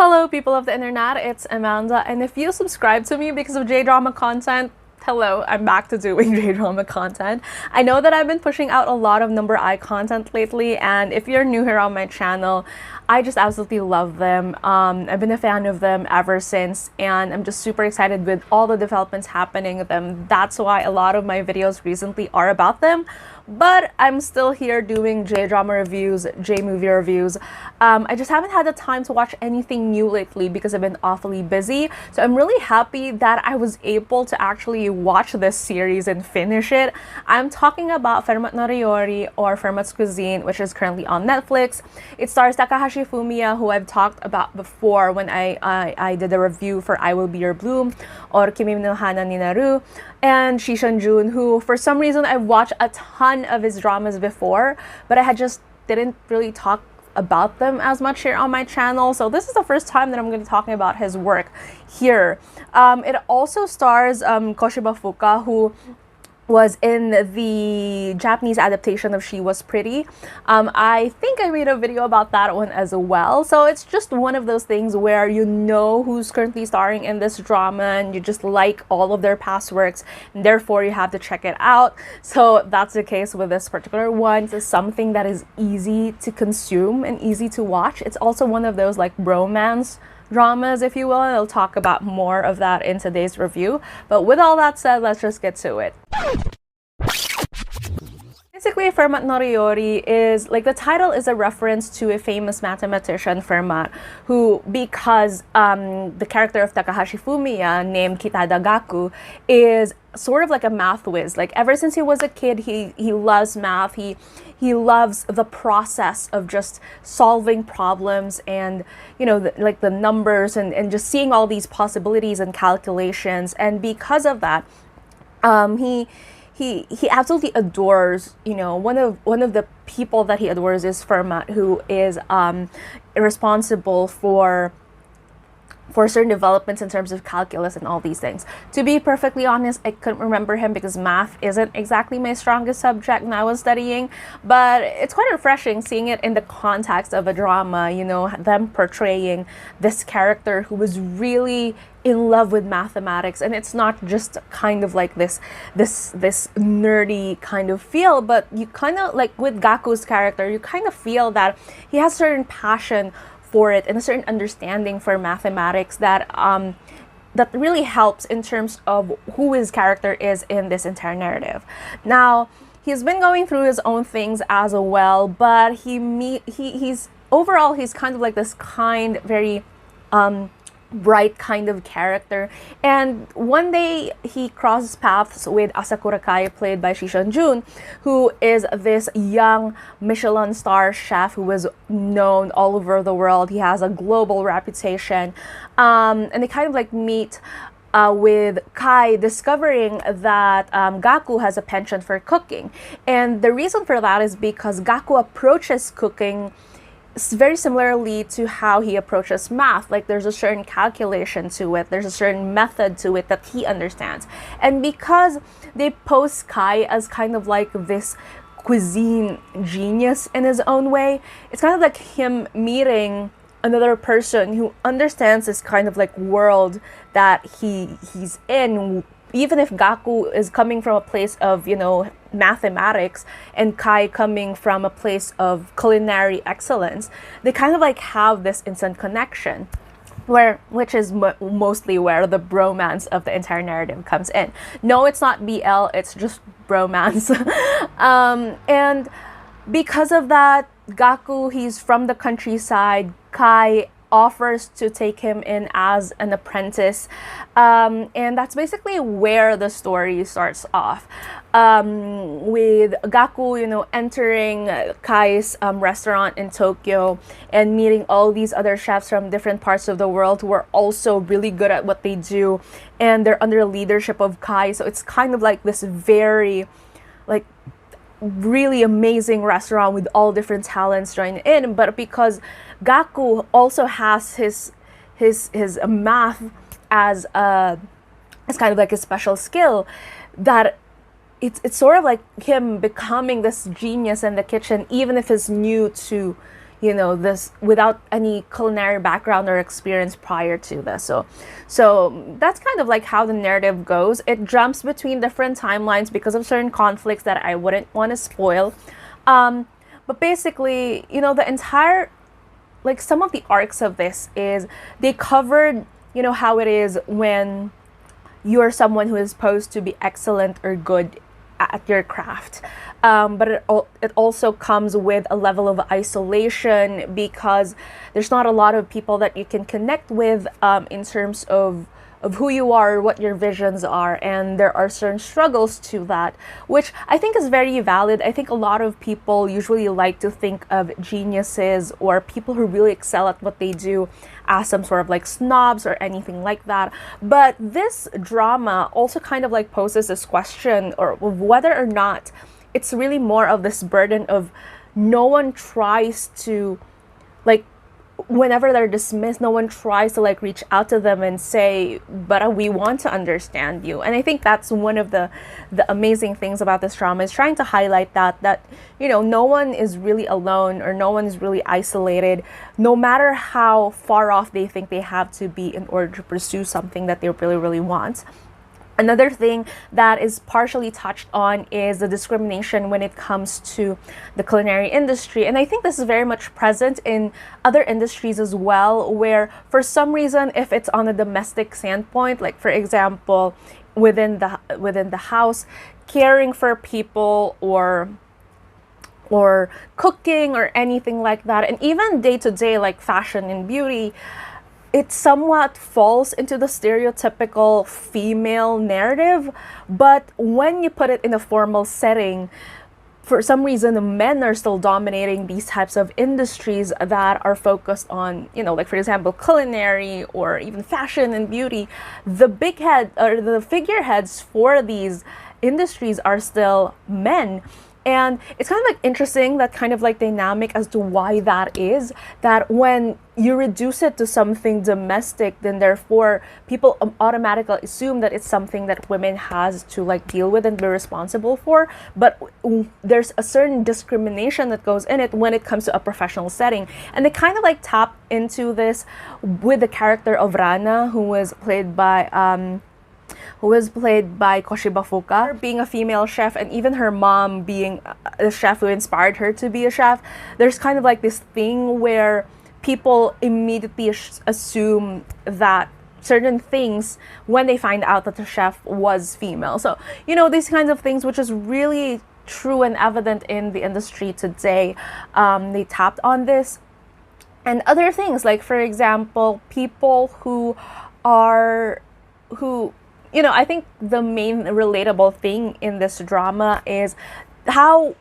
Hello people of the internet, it's Amanda, and if you subscribe to me because of J-drama content, hello, I'm back to doing J-drama content. I know that I've been pushing out a lot of number I content lately, and if you're new here on my channel, I just absolutely love them. I've been a fan of them ever since, and I'm just super excited with all the developments happening with them. That's why a lot of my videos recently are about them. But I'm still here doing J-drama reviews, J-movie reviews. I just haven't had the time to watch anything new lately because I've been awfully busy. So I'm really happy that I was able to actually watch this series and finish it. I'm talking about Fermat No Ryouri, or Fermat's Cuisine, which is currently on Netflix. It stars Takahashi Fumiya, who I've talked about before when I did a review for I Will Be Your Bloom or Kimi no Hana ni Naru, and Shison Jun, who for some reason I've watched a ton of his dramas before, but I just didn't really talk about them as much here on my channel. So this is the first time that I'm going to be talking about his work here. It also stars Koshiba Fuka, who was in the Japanese adaptation of She Was Pretty. I think I made a video about that one as well. So it's just one of those things where you know who's currently starring in this drama and you just like all of their past works, and therefore you have to check it out. So that's the case with this particular one. It's something that is easy to consume and easy to watch. It's also one of those like bromance dramas, if you will, and I'll talk about more of that in today's review. But with all that said, let's just get to it. Basically, Fermat No Ryouri is, like, the title is a reference to a famous mathematician, Fermat, who, because the character of Takahashi Fumiya, named Kitada Gaku, is sort of like a math whiz. Like, ever since he was a kid, he loves math. He loves the process of just solving problems and, you know, the numbers and just seeing all these possibilities and calculations. And because of that, he absolutely adores, you know, one of the people that he adores is Fermat, who is responsible for certain developments in terms of calculus and all these things. To be perfectly honest, I couldn't remember him because math isn't exactly my strongest subject when I was studying, but it's quite refreshing seeing it in the context of a drama, you know, them portraying this character who was really in love with mathematics, and it's not just kind of like this nerdy kind of feel, but you kind of, like with Gaku's character, you kind of feel that he has certain passion for it and a certain understanding for mathematics that that really helps in terms of who his character is in this entire narrative. Now, he's been going through his own things as well, but he's overall he's kind of like this kind, very bright kind of character. And one day he crosses paths with Asakura Kai, played by Shison Jun, who is this young Michelin-star chef who is known all over the world. He has a global reputation, and they kind of like meet with Kai discovering that Gaku has a penchant for cooking. And the reason for that is because Gaku approaches cooking very similarly to how he approaches math. Like, there's a certain calculation to it, there's a certain method to it that he understands. And because they pose Kai as kind of like this cuisine genius in his own way, it's kind of like him meeting another person who understands this kind of like world that he's in. Even if Gaku is coming from a place of, you know, mathematics and Kai coming from a place of culinary excellence, they kind of like have this instant connection, which is mostly where the bromance of the entire narrative comes in. No, it's not BL, it's just bromance. And because of that, Gaku, he's from the countryside. Kai offers to take him in as an apprentice, and that's basically where the story starts off, with Gaku, you know, entering Kai's restaurant in Tokyo and meeting all these other chefs from different parts of the world who are also really good at what they do, and they're under the leadership of Kai. So it's kind of like this very, like, really amazing restaurant with all different talents joined in. But because Gaku also has his math as kind of like a special skill, that it's sort of like him becoming this genius in the kitchen, even if it's new to, this without any culinary background or experience prior to this. So that's kind of like how the narrative goes. It jumps between different timelines because of certain conflicts that I wouldn't want to spoil. But basically, the entire, like, some of the arcs of this is they covered, how it is when you're someone who is supposed to be excellent or good at your craft. But it also comes with a level of isolation because there's not a lot of people that you can connect with in terms of who you are, what your visions are, and there are certain struggles to that, which I think is very valid. I think a lot of people usually like to think of geniuses or people who really excel at what they do as some sort of like snobs or anything like that. But this drama also kind of like poses this question or whether or not it's really more of this burden of no one tries to, like, whenever they're dismissed, no one tries to like reach out to them and say, but we want to understand you. And I think that's one of the amazing things about this drama, is trying to highlight that no one is really alone or no one is really isolated, no matter how far off they think they have to be in order to pursue something that they really, really want. Another thing that is partially touched on is the discrimination when it comes to the culinary industry. And I think this is very much present in other industries as well, where for some reason, if it's on a domestic standpoint, like for example, within the house, caring for people or cooking or anything like that, and even day-to-day like fashion and beauty, it somewhat falls into the stereotypical female narrative. But when you put it in a formal setting, for some reason, the men are still dominating these types of industries that are focused on, like for example, culinary or even fashion and beauty. The big head or the figureheads for these industries are still men. And it's kind of like interesting, that kind of like dynamic as to why that is, that when you reduce it to something domestic, then therefore people automatically assume that it's something that women has to like deal with and be responsible for. But there's a certain discrimination that goes in it when it comes to a professional setting. And they kind of like tap into this with the character of Rana, who was played by Koshiba Fuka, being a female chef, and even her mom being a chef who inspired her to be a chef. There's kind of like this thing where people immediately assume that certain things when they find out that the chef was female. So, these kinds of things, which is really true and evident in the industry today. They tapped on this. And other things, like for example, people who I think the main relatable thing in this drama is how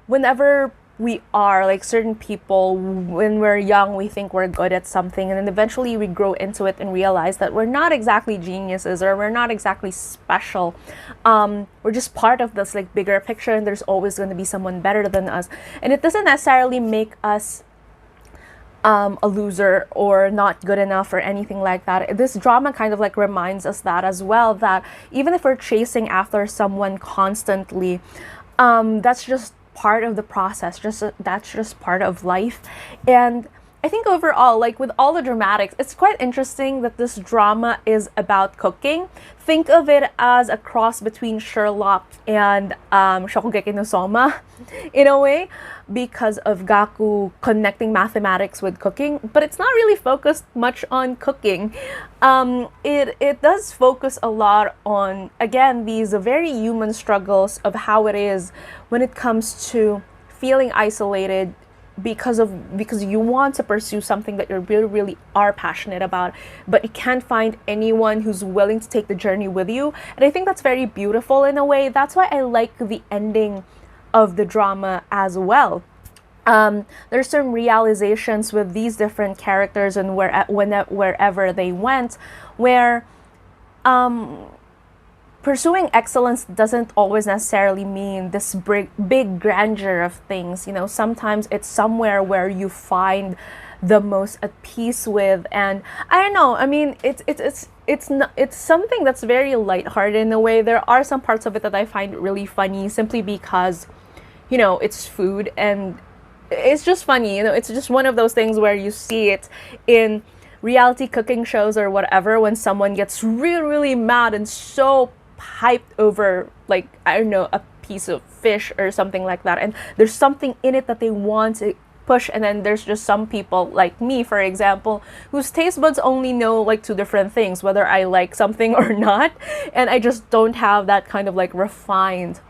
whenever we are like certain people, when we're young, we think we're good at something, and then eventually we grow into it and realize that we're not exactly geniuses or we're not exactly special. We're just part of this like bigger picture, and there's always going to be someone better than us. And it doesn't necessarily make us a loser or not good enough or anything like that. This drama kind of like reminds us that as well, that even if we're chasing after someone constantly, that's just part of the process, that's just part of life. And I think overall, like with all the dramatics, it's quite interesting that this drama is about cooking. Think of it as a cross between Sherlock and Shokugeki no Soma in a way, because of Gaku connecting mathematics with cooking, but it's not really focused much on cooking. It does focus a lot on, again, these very human struggles of how it is when it comes to feeling isolated because you want to pursue something that you really, really are passionate about, but you can't find anyone who's willing to take the journey with you. And I think that's very beautiful in a way. That's why I like the ending of the drama as well. There's some realizations with these different characters and wherever they went, where pursuing excellence doesn't always necessarily mean this big grandeur of things. Sometimes it's somewhere where you find the most at peace with. And I don't know, I mean, it's something that's very lighthearted in a way. There are some parts of it that I find really funny simply because, it's food, and it's just funny, you know, it's just one of those things where you see it in reality cooking shows or whatever when someone gets really, really mad and so hyped over, like, I don't know, a piece of fish or something like that, and there's something in it that they want to push, and then there's just some people like me, for example, whose taste buds only know like two different things, whether I like something or not, and I just don't have that kind of like refined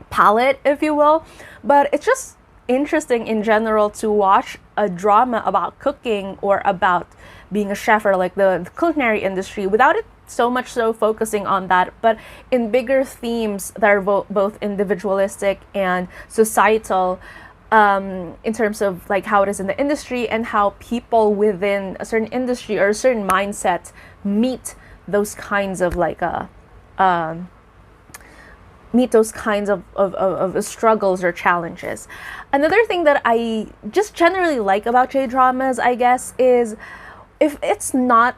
palette, if you will. But it's just interesting in general to watch a drama about cooking or about being a chef or like the culinary industry without it so much so focusing on that, but in bigger themes that are both individualistic and societal, in terms of like how it is in the industry and how people within a certain industry or a certain mindset meet those kinds of like meet those kinds of struggles or challenges. Another thing that I just generally like about J-dramas, I guess, is if it's not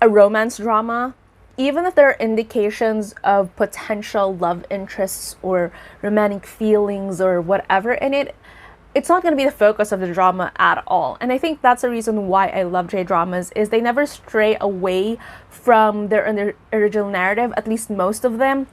a romance drama, even if there are indications of potential love interests or romantic feelings or whatever in it, it's not going to be the focus of the drama at all. And I think that's the reason why I love J-dramas, is they never stray away from their original narrative, at least most of them,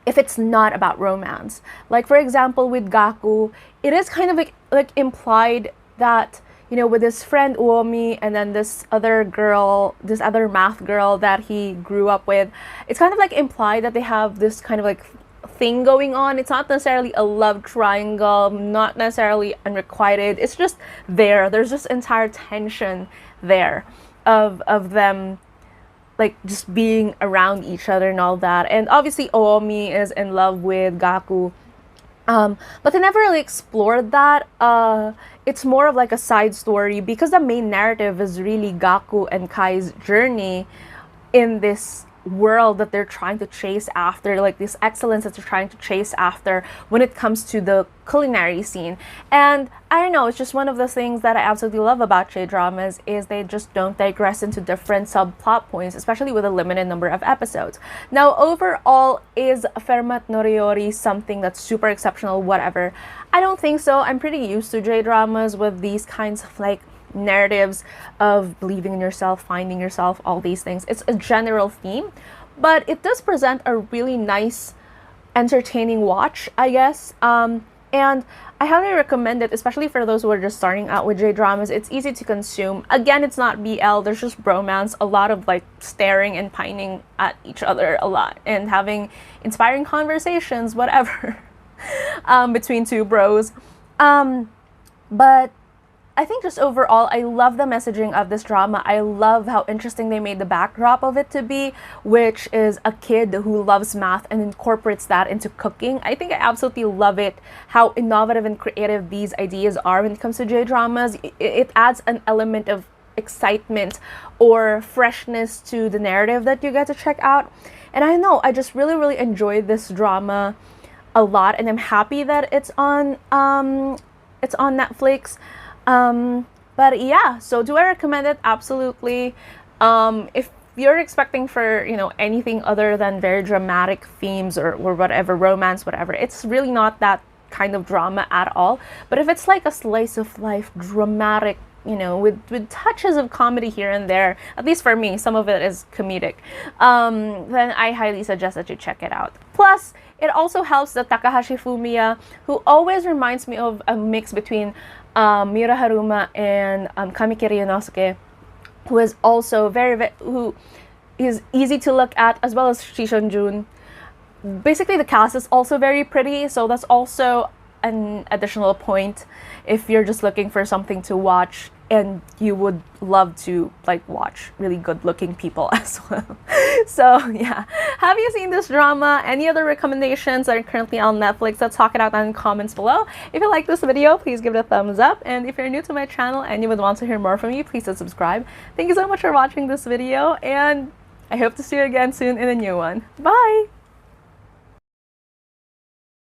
if it's not about romance. Like, for example, with Gaku, it is kind of like implied that, you know, with his friend Uomi and then this other girl, this other math girl that he grew up with, it's kind of like implied that they have this kind of like thing going on. It's not necessarily a love triangle, not necessarily unrequited. It's just there. There's just entire tension there of them like just being around each other and all that. And obviously Uomi is in love with Gaku. But they never really explored that. It's more of like a side story because the main narrative is really Gaku and Kai's journey in this world that they're trying to chase after, like this excellence that they're trying to chase after when it comes to the culinary scene. And I don't know, it's just one of those things that I absolutely love about J-dramas, is they just don't digress into different subplot points, especially with a limited number of episodes. Now, overall, is Fermat No Ryouri something that's super exceptional, whatever? I don't think so. I'm pretty used to J-dramas with these kinds of like narratives of believing in yourself, finding yourself, all these things. It's a general theme, but it does present a really nice, entertaining watch, I guess. And I highly recommend it, especially for those who are just starting out with J-dramas. It's easy to consume. Again, it's not BL, there's just bromance, a lot of like staring and pining at each other a lot and having inspiring conversations, whatever, between two bros. But I think just overall, I love the messaging of this drama. I love how interesting they made the backdrop of it to be, which is a kid who loves math and incorporates that into cooking. I think I absolutely love it, how innovative and creative these ideas are when it comes to J-dramas. It adds an element of excitement or freshness to the narrative that you get to check out. And I know, I just really, really enjoyed this drama a lot, and I'm happy that it's on Netflix. But yeah, so do I recommend it? Absolutely. If you're expecting for, you know, anything other than very dramatic themes or whatever, romance, whatever, it's really not that kind of drama at all. But if it's like a slice of life, dramatic, you know, with touches of comedy here and there, at least for me, some of it is comedic, then I highly suggest that you check it out. Plus, it also helps that Takahashi Fumiya, who always reminds me of a mix between Miura Haruma and Kamikiri Yonosuke, who is also who is easy to look at, as well as Shison Jun. Basically, the cast is also very pretty, so that's also an additional point if you're just looking for something to watch and you would love to like watch really good looking people as well. So yeah, have you seen this drama? Any other recommendations that are currently on Netflix? Let's talk it out in the comments below. If you like this video, please give it a thumbs up, and if you're new to my channel and you would want to hear more from me, please subscribe. Thank you so much for watching this video, and I hope to see you again soon in a new one. Bye!